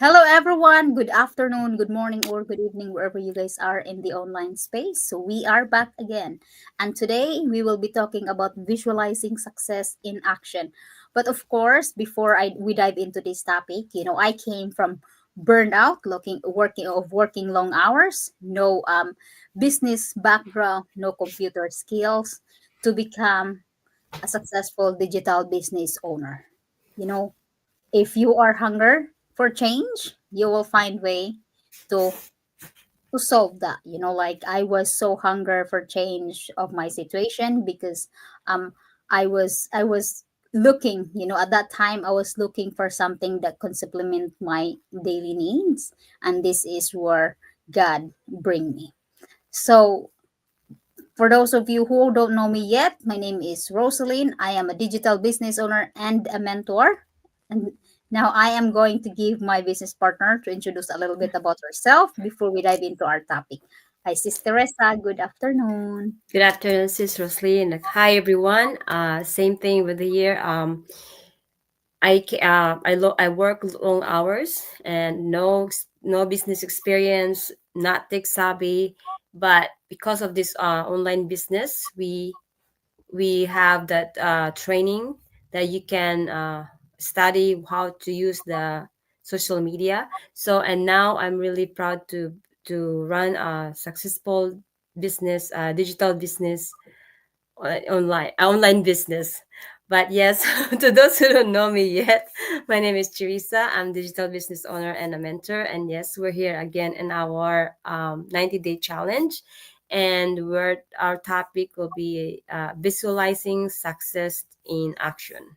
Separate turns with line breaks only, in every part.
Hello, everyone. Good afternoon, good morning, or good evening, wherever you guys are in the online space. So, we are back again. And today we will be talking about visualizing success in action. But of course, before we dive into this topic, I came from burned out, working long hours, no business background, no computer skills to become a successful digital business owner. You know, if you are hunger for change, you will find way to solve that. Like I was so hunger for change of my situation because um I was looking, at that time I was looking for something that could supplement my daily needs, and this is where God bring me. So for those of you who don't know me yet, my name is Rosaline. I am a digital business owner and a mentor. And now I am going to give my business partner to introduce a little bit about herself before we dive into our topic. Hi, Sis Teresa. Good afternoon.
Good afternoon, Sis Rosalie. Hi, everyone. Same thing with the year. I work long hours and no business experience, not tech savvy, but because of this online business, we have that training that you can study how to use the social media. So and now I'm really proud to run a successful business, digital business, online business. But yes, to those who don't know me yet, my name is Teresa. I'm digital business owner and a mentor. And yes, we're here again in our 90-day challenge. And our topic will be visualizing success in action.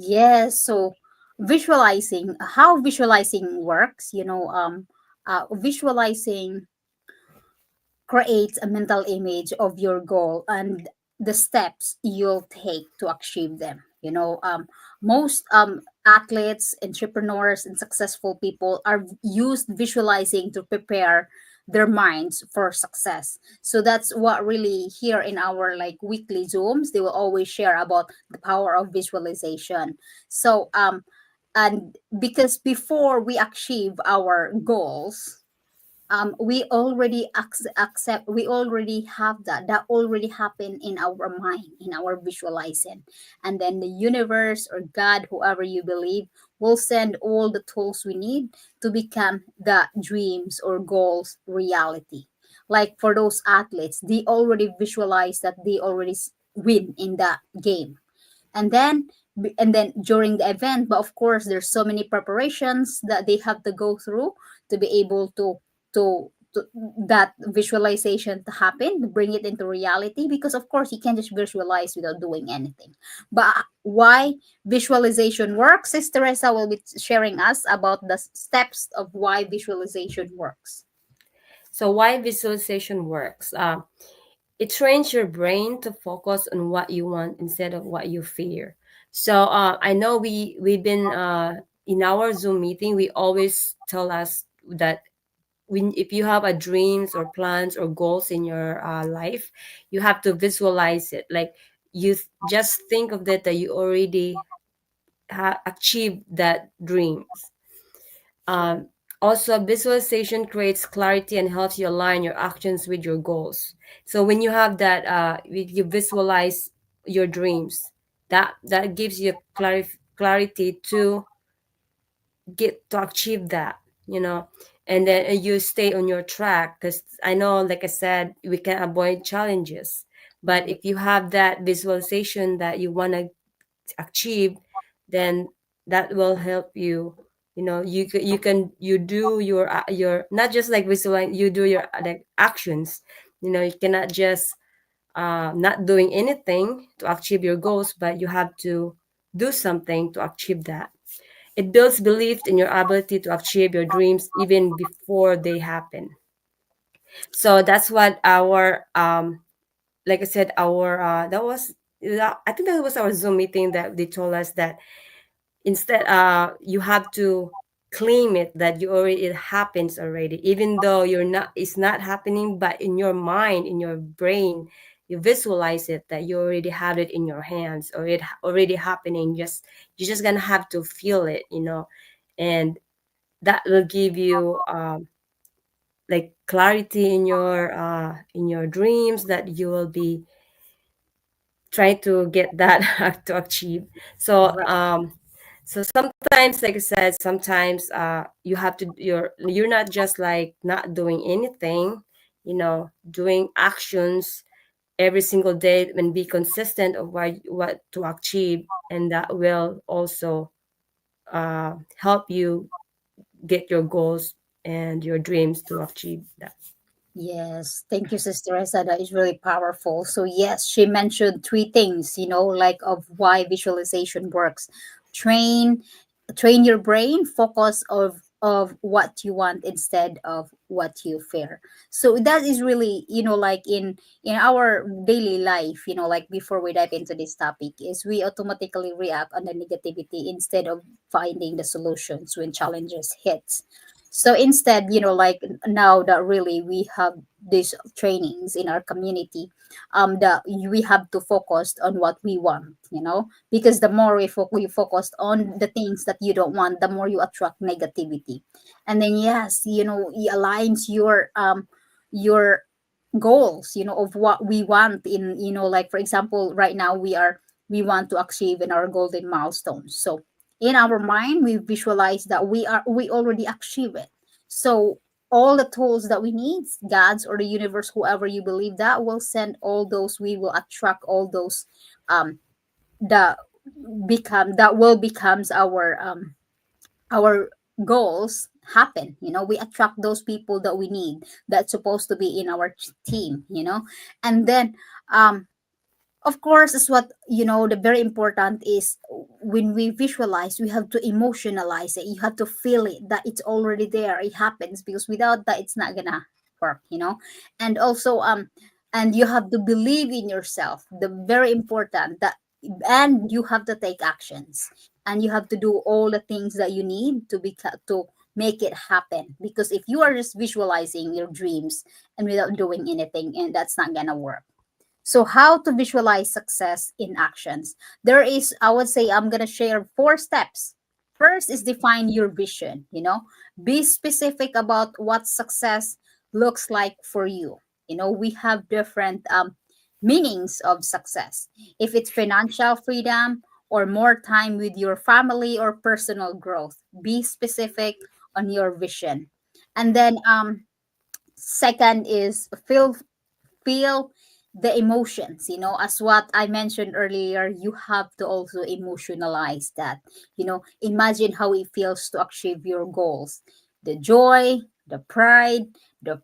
Yes, so visualizing, how visualizing works, visualizing creates a mental image of your goal and the steps you'll take to achieve them. Most athletes, entrepreneurs, and successful people are used visualizing to prepare their minds for success. So that's what really here in our like weekly zooms they will always share about the power of visualization. So and because before we achieve our goals, we already accept, we already have that already happened in our mind, in our visualizing. And then the universe or God, whoever you believe, will send all the tools we need to become the dreams or goals reality. Like for those athletes, they already visualize that they already win in that game. And then during the event, but of course there's so many preparations that they have to go through to be able to that visualization to happen, to bring it into reality, because of course you can't just visualize without doing anything. But why visualization works, Sister Teresa will be sharing us about the steps of why visualization works.
So why visualization works? It trains your brain to focus on what you want instead of what you fear. So I know we've been in our Zoom meeting. We always tell us that when if you have a dreams or plans or goals in your life, you have to visualize it. Like just think of that you already achieved that dreams. Um, Also, visualization creates clarity and helps you align your actions with your goals. So when you have that, you visualize your dreams. That gives you clarity to get to achieve that. You know, and then you stay on your track because I know, like I said, we can avoid challenges. But if you have that visualization that you want to achieve, then that will help you. You know, you do your not just like visualize, you do your like actions. You know, you cannot just not doing anything to achieve your goals, but you have to do something to achieve that. It builds belief in your ability to achieve your dreams even before they happen. So that's what our like I said, our I think that was our Zoom meeting that they told us that instead you have to claim it that you already it happens already, even though you're not it's not happening, but in your mind, in your brain, you visualize it that you already have it in your hands or it already happening. Just you're just gonna have to feel it, you know. And that will give you like clarity in your dreams, that you will be trying to get that to achieve. So
Right.
so sometimes, like I said, sometimes you have to, you're not just like not doing anything, doing actions every single day and be consistent of what to achieve, and that will also help you get your goals and your dreams to achieve that.
Yes, thank you, Sister Esa. That is really powerful. So yes, she mentioned three things, like of why visualization works. Train, train your brain, focus of what you want instead of what you fear. So that is really, like in our daily life, like before we dive into this topic, is we automatically react on the negativity instead of finding the solutions when challenges hits. So instead, like now that really we have these trainings in our community, that we have to focus on what we want, because the more we focus on the things that you don't want, the more you attract negativity. And then yes, it aligns your goals, of what we want in, like for example, right now we want to achieve in our golden milestones. So in our mind we visualize that we already achieve it. So all the tools that we need, gods or the universe, whoever you believe, that will send all those, we will attract all those, um that that will becomes our goals happen. We attract those people that we need, that's supposed to be in our team. And then, um of course, is what, the very important is, when we visualize we have to emotionalize it, you have to feel it, that it's already there, it happens, because without that it's not gonna work. And also, and you have to believe in yourself, the very important that, and you have to take actions, and you have to do all the things that you need to make it happen, because if you are just visualizing your dreams and without doing anything, and that's not gonna work. So, how to visualize success in actions? There is, I would say, I'm going to share 4 steps. First is define your vision, be specific about what success looks like for you. We have different meanings of success. If it's financial freedom or more time with your family or personal growth, be specific on your vision. And then, second is feel the emotions, as what I mentioned earlier, you have to also emotionalize that. Imagine how it feels to achieve your goals, the joy, the pride, the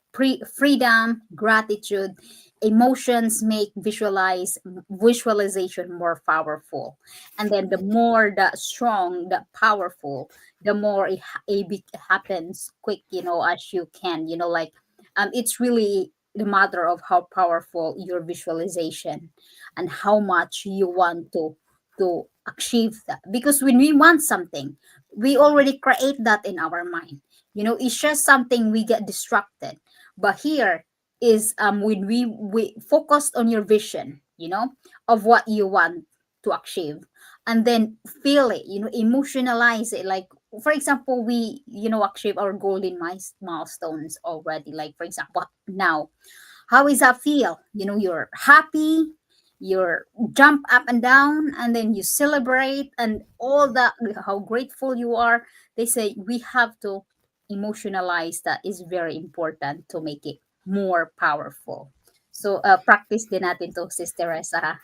freedom, gratitude. Emotions make visualization more powerful. And then the more the strong, the powerful, the more it happens quick, as you can, like, it's really the matter of how powerful your visualization and how much you want to achieve that. Because when we want something, we already create that in our mind. It's just something we get distracted. But here is, when we focused on your vision, of what you want to achieve, and then feel it, emotionalize it. Like for example, we achieve our golden milestones already. Like for example, now, how is that feel? You're happy, you're jump up and down, and then you celebrate, and all that, how grateful you are. They say we have to emotionalize, that is very important to make it more powerful. So, practice din natin to, Sister Reza, ha?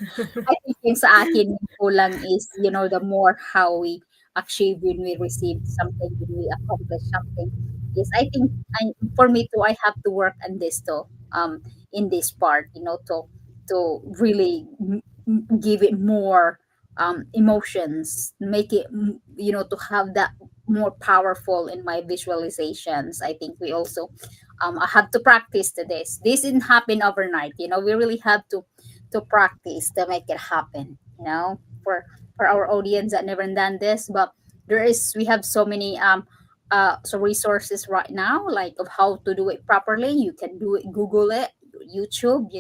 I think yung sa akin, yung kulang is, the more how we achieve when we receive something, when we accomplish something, is I think, for me too, I have to work on this too, in this part, to really give it more emotions, make it, to have that more powerful in my visualizations. I think we also, I have to practice to this. This didn't happen overnight. We really have to practice to make it happen. For our audience that never done this, but we have so many so resources right now, like of how to do it properly. You can do it, Google it, YouTube.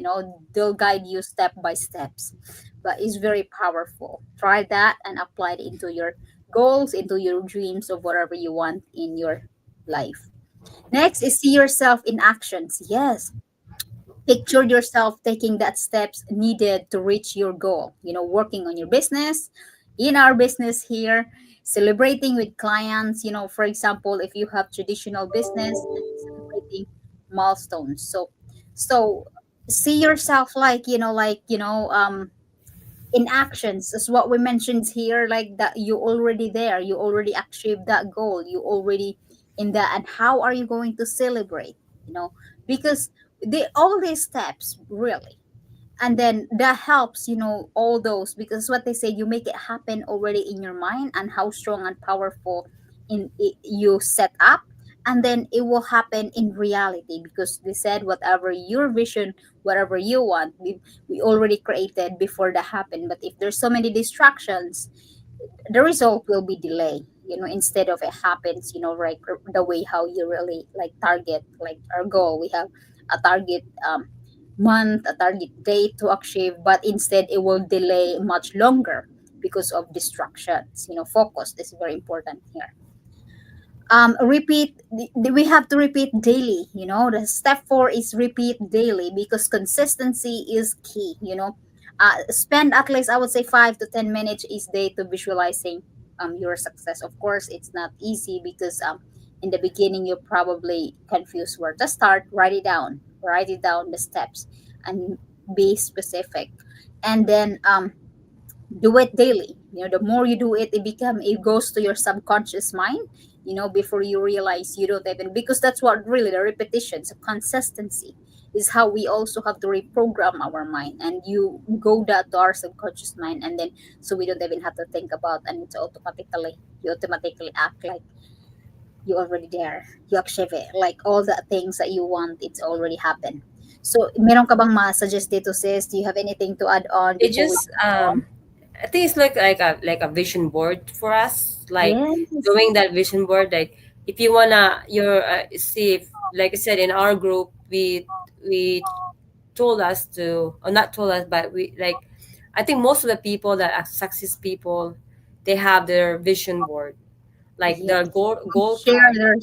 They'll guide you step by steps, but it's very powerful. Try that and apply it into your goals, into your dreams of whatever you want in your life. Next is see yourself in actions. Yes, picture yourself taking that steps needed to reach your goal, working on your business, in our business here, celebrating with clients, for example, if you have traditional business and celebrating milestones. So see yourself like, in actions, is what we mentioned here, like that you already there, you already achieved that goal, you already in that. And how are you going to celebrate, because all these steps really, and then that helps, all those, because what they say, you make it happen already in your mind, and how strong and powerful in it you set up, and then it will happen in reality, because they said whatever your vision, whatever you want, we already created before that happened. But if there's so many distractions, the result will be delay, instead of it happens, like the way how you really like target, like our goal, we have a target month, a target date to achieve, but instead it will delay much longer because of distractions. Focus is very important here. Repeat, we have to repeat daily. The step 4 is repeat daily, because consistency is key. Spend at least, I would say, 5 to 10 minutes each day to visualizing your success. Of course, it's not easy, because in the beginning you're probably confused where to start. Write it down, the steps, and be specific. And then do it daily. The more you do it, it goes to your subconscious mind, before you realize, you don't even, because that's what really the repetition, so consistency is how we also have to reprogram our mind, and you go that to our subconscious mind, and then so we don't even have to think about, and it's automatically, you automatically act like you already there, you achieve it, like all the things that you want, it's already happened. So meron ka bang ma-suggest dito, sis? Do you have anything to add on
It
before we
just
move on?
I think it's like a vision board for us. Like
Yes.
doing that vision board, like if you wanna your see if, like I said in our group, we told us to, or not told us, but we like, I think most of the people that are success people, they have their vision board, like
Yes.
their goal
Share
plan.
their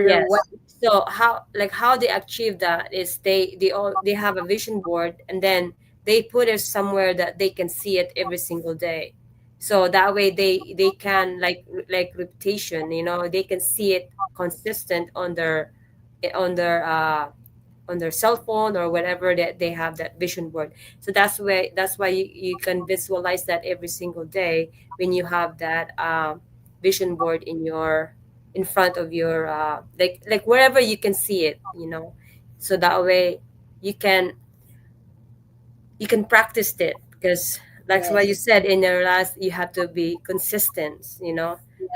way.
Yes. So how they achieve that is they have a vision board, and then they put it somewhere that they can see it every single day. So that way they can like repetition, they can see it consistent on their uh on their cell phone or whatever, that they have that vision board. So that's why you can visualize that every single day when you have that vision board in front of your like wherever you can see it. So that way you can you can practice it, because that's what you
Yes.
said in your last, you have to be consistent,
Yeah.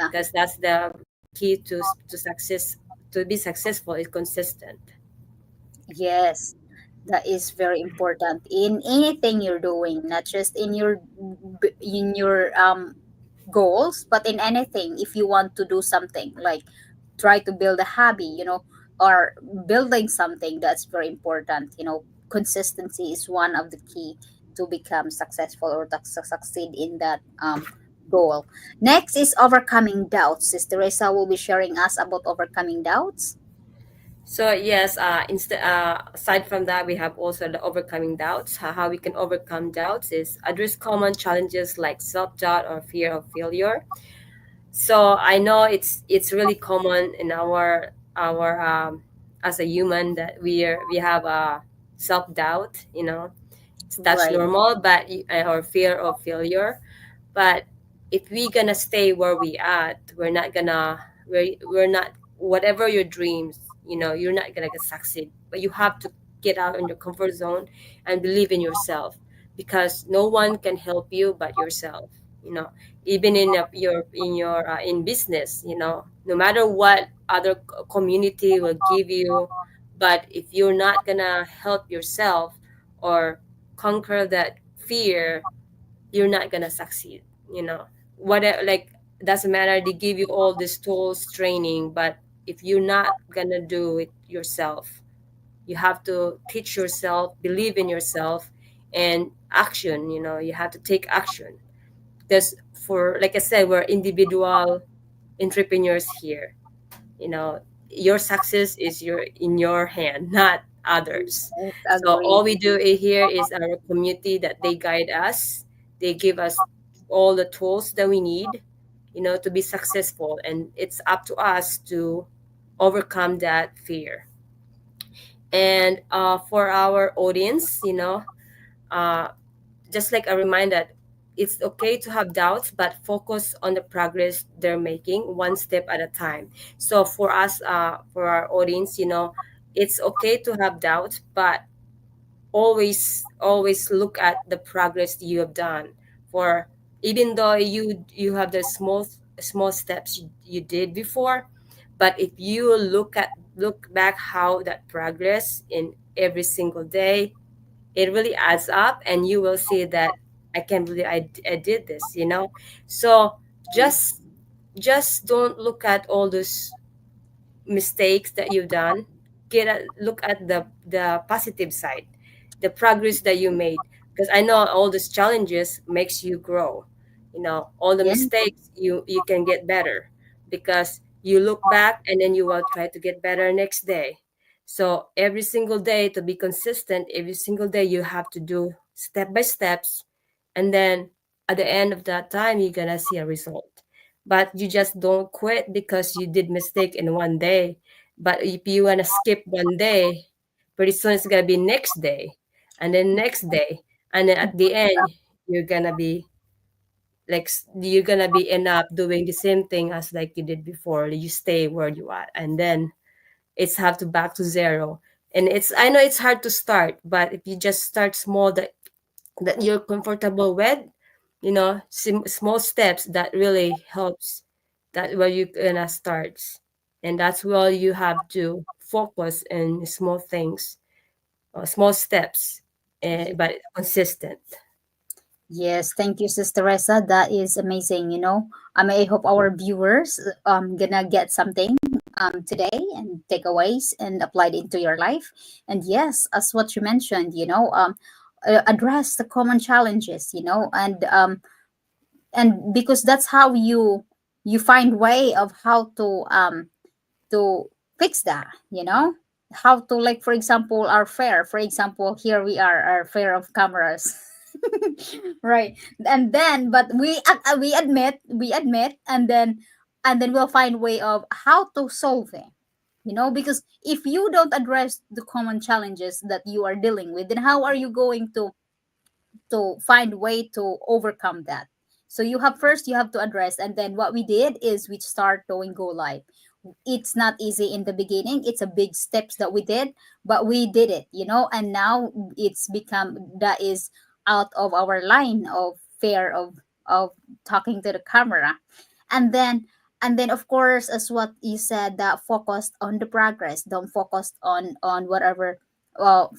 because that's the key to success, to be successful is consistent.
Yes. That is very important in anything you're doing, not just in your goals, but in anything. If you want to do something, like try to build a hobby, or building something, that's very important. Consistency is one of the key to become successful, or to succeed in that goal. Next is overcoming doubts. Sister Teresa will be sharing us about overcoming doubts.
So yes, aside from that, we have also the overcoming doubts. How we can overcome doubts is address common challenges like self-doubt or fear of failure. So I know it's really common in our as a human that we have a self-doubt. That's
Right.
normal, but or fear of failure. But if we gonna stay where we at, we're not, whatever your dreams, you're not gonna succeed. But you have to get out in your comfort zone and believe in yourself, because no one can help you but yourself. You know, even in business, no matter what other community will give you, but if you're not gonna help yourself or conquer that fear, you're not gonna succeed. you know what like, doesn't matter, they give you all these tools, training, but if you're not gonna do it yourself, you have to teach yourself, believe in yourself, and action. You have to take action. There's for like I said, we're individual entrepreneurs here. You know, your success is your in your hand, not others.
Yes,
So
agree.
all we do here is our community that they guide us. They give us all the tools that we need, you know, to be successful, and it's up to us to overcome that fear. And for our audience, you know, uh, just like a reminder, it's okay to have doubts, but focus on the progress they're making one step at a time. So for us, for our audience, you know, it's okay to have doubts, but always look at the progress you have done. For even though you have the small steps you did before, but if you look back how that progress in every single day, it really adds up, and you will see that I can't believe I did this, you know. So just just don't look at all those mistakes that you've done. Look at the positive side, the progress that you made, because I know all these challenges makes you grow. You know, all the
Yeah.
mistakes, you can get better because you look back and then you will try to get better next day. So every single day, to be consistent, every single day you have to do step by steps, and then at the end of that time you're gonna see a result. But you just don't quit because you did mistake in one day. But if you wanna skip one day, pretty soon it's gonna be next day, and then next day, and then at the end you're gonna be you're gonna be end up doing the same thing as like you did before. You stay where you are, and then it's have to back to zero. And it's I know it's hard to start, but if you just start small, that you're comfortable with, you know, small steps that really helps. That where you gonna start, and that's where you have to focus in small things, small steps, but consistent.
Yes, thank you, Sister Reza. That is amazing. I hope our viewers gonna get something today and takeaways and applied into your life. And yes, as what you mentioned, address the common challenges. And because that's how you find way of how to fix that. How to, like, for example, our fair, for example, here we are, our fair of cameras. Right. And then, but we admit, and then we'll find way of how to solve it. Because if you don't address the common challenges that you are dealing with, then how are you going to find way to overcome that? So you have to address, and then what we did is we start doing go live. It's not easy in the beginning, it's a big steps that we did, but we did it. And now it's become that is out of our line of fear of talking to the camera. And then and then of course, as what you said, that focused on the progress, don't focus on whatever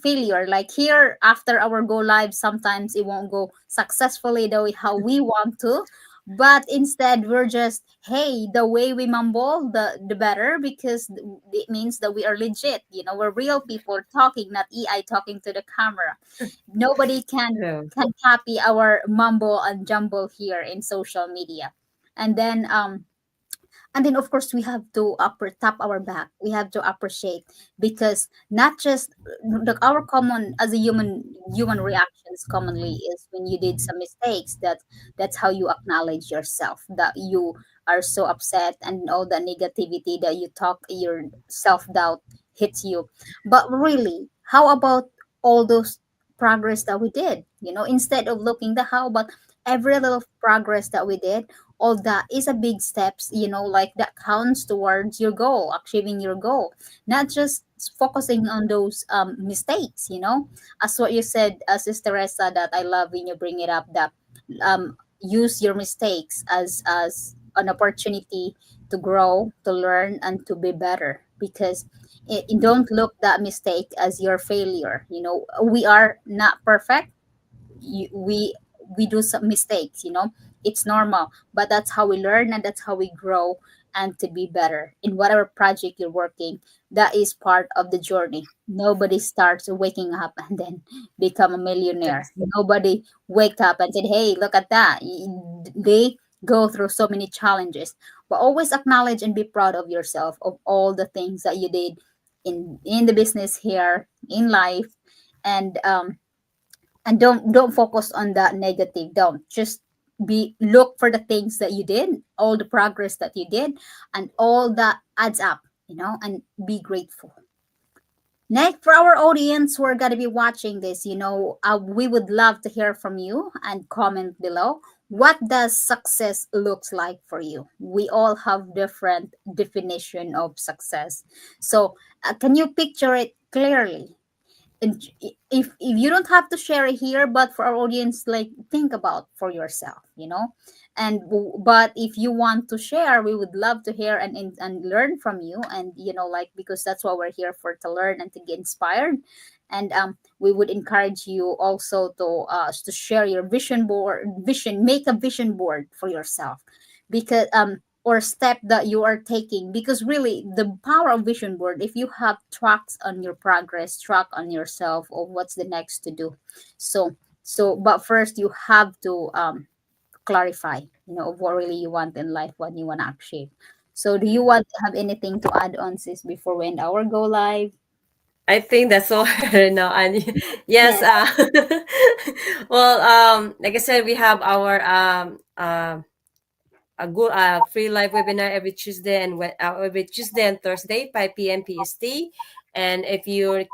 failure. Like here, after our go live, sometimes it won't go successfully the way how we want to, but instead we're just, hey, the way we mumble, the better, because it means that we are legit. We're real people talking, not AI talking to the camera. Nobody can
Yeah.
can copy our mumble and jumble here in social media. And then of course we have to upper tap our back, we have to appreciate, because not just our common, as a human reactions commonly is when you did some mistakes, that's how you acknowledge yourself, that you are so upset, and all the negativity that you talk, your self-doubt hits you. But really, how about all those progress that we did? Instead of looking the how, but every little progress that we did, all that is a big steps, like that counts towards your goal, achieving your goal. Not just focusing on those mistakes. As what you said, Sister Teresa, that I love when you bring it up, that use your mistakes as an opportunity to grow, to learn, and to be better. Because don't look that mistake as your failure. We are not perfect. We do some mistakes. It's normal, but that's how we learn and that's how we grow. and to be better in whatever project you're working. That is part of the journey. Nobody starts waking up and then become a millionaire.
That's
Nobody wake up and said, hey, look at that. They go through so many challenges, but always acknowledge and be proud of yourself, of all the things that you did in the business here, in life. And um and don't focus on that negative. Don't just be look for the things that you did, all the progress that you did, and all that adds up, and be grateful. Next, for our audience who are going to be watching this, we would love to hear from you and comment below. What does success looks like for you? We all have different definition of success. So, can you picture it clearly? And if you don't have to share it here, but for our audience, like, think about for yourself, but if you want to share, we would love to hear and learn from you, and like, because that's what we're here for, to learn and to get inspired. And we would encourage you also to share your vision, make a vision board for yourself, because or step that you are taking, because really the power of vision board, if you have tracks on your progress, track on yourself of what's the next to do. So but first you have to clarify, of what really you want in life, what you want to achieve. So do you want to have anything to add on, sis, before we end our go live?
I think that's all now. And yes,
Yes.
well, like I said, we have our a good free live webinar every Tuesday every Tuesday and Thursday, 5 p.m. PST. And if you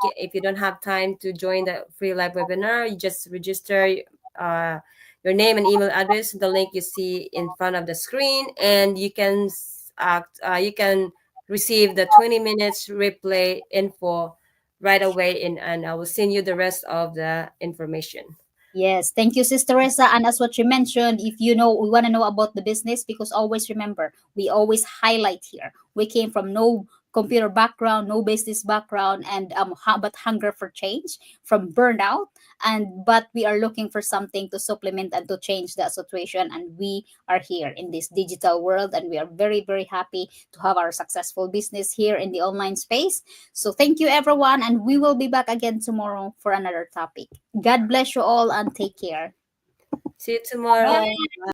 don't have time to join the free live webinar, you just register uh, your name and email address, the link you see in front of the screen, and you can receive the 20 minutes replay info right away, and I will send you the rest of the information.
Yes, thank you, Sister Teresa. And as what you mentioned, if we want to know about the business, because always remember, we always highlight here. We came from no computer background, no business background, and but hunger for change, from burnout, and but we are looking for something to supplement and to change that situation. And we are here in this digital world, and we are very, very happy to have our successful business here in the online space. So thank you, everyone, and we will be back again tomorrow for another topic. God bless you all and take care.
See you tomorrow.
Bye.
Bye.